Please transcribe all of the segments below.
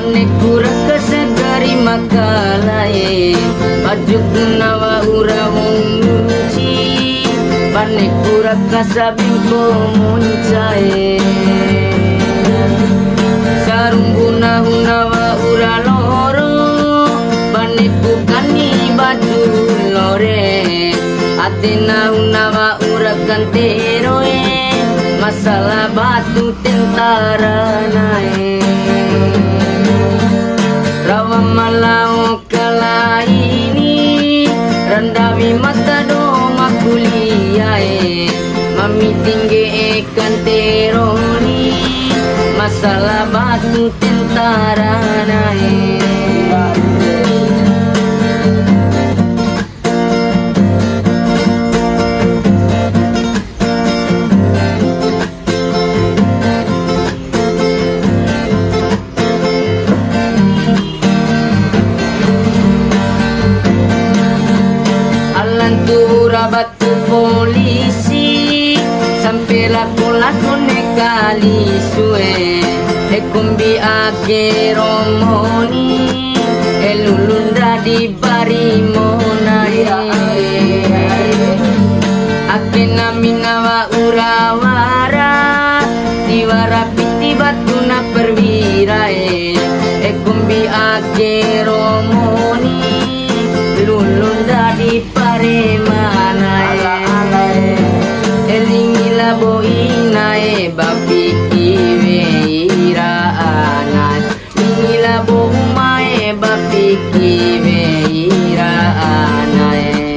Panekura kesegari makalae bajuku nawa ura munci panekura kasabingko muncae sarumbuna hunawa ura loro paneku kani baju lore atena hunawa ura kanteroe masalah batu tentara nae rawa malau kala ini randawi mata do makuliae mami tinggi kanteroni masalah batu tentara nae batu polisi sampai laku nekali sue kumbi ake romoni elulunda di barimona ake naminawa urawara diwara piti batu na perwira kumbi ake romoni lulunda di paremana elingila boina bapi kiwe iraanan lingila bohuma bapi kiwe iraanan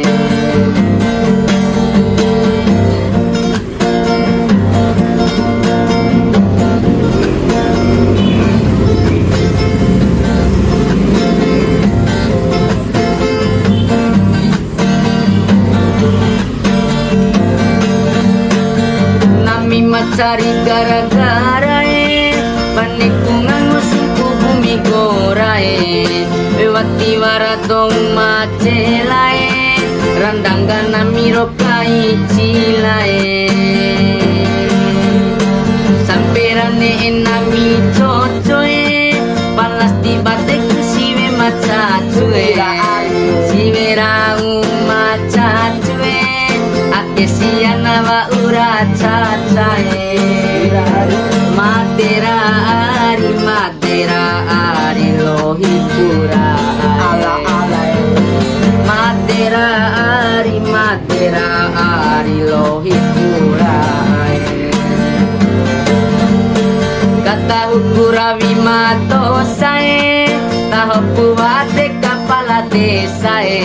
cari gara-gara panikungan musuhku bumi gorae bewati waratong macelae randangga namiro kai cilae samperane enami cocoe palas di batek siwe macacue siwe rau macacue ake siana wa ura cacae matera ari lohipura matera ari lohipura kata hukura wimatosae tahoku wate kapala desae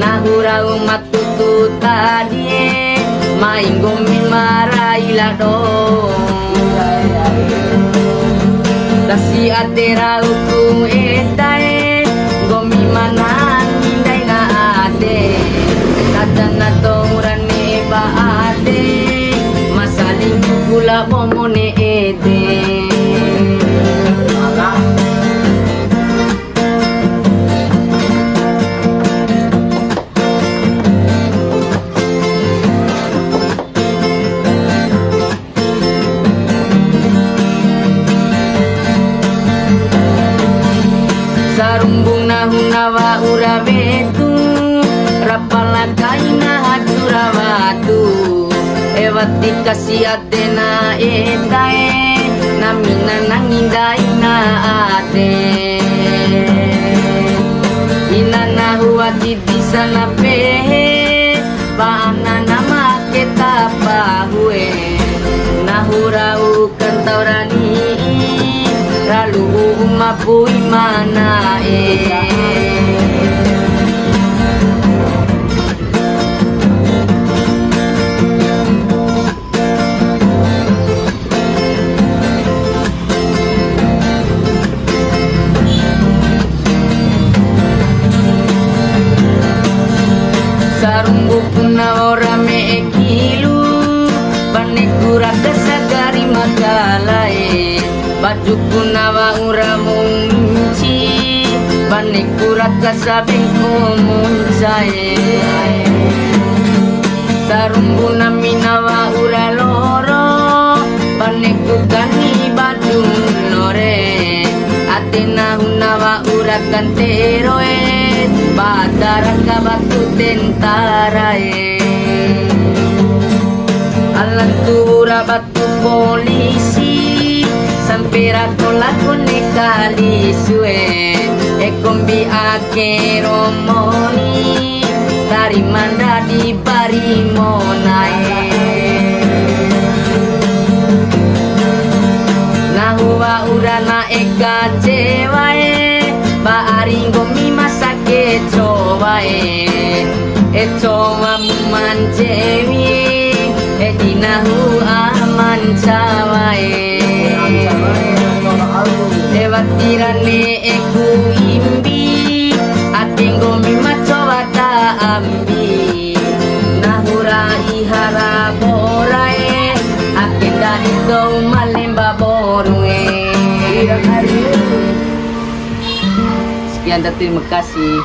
nahura umat tutu tadie mainggo mimaraila dong dasi atera uku etae gomi manan indai na ade tatana tourane ba ade masaling kula momone ede sarumbung nahunawa urabetu rapala kaina haturawatu ewati kasih adena etae namina nangindaina ate inana huati disana pehe baana nama kita pahue nahurau kantaurani lalu umapui mana sarunggu puna ora me ekilu panekura kesagari makalae bajuku nawa ura munci panekura kasabingko muncae sarunggu nami nawa ura loro paneku kani baju lore aten kantero bataran ka batu tentara alantura batu polisi sampira kolakone kalisu kombi ake romoni dari manda di barimonae nahuwa urana eka cewae baaringo mi masake cowae cowa mancewi dinahu aman cawae dewatirane eku imbi atinggo mi macowa ta ambi nahura ihara borae akinda ito malemba borue. Sekian dan terima kasih.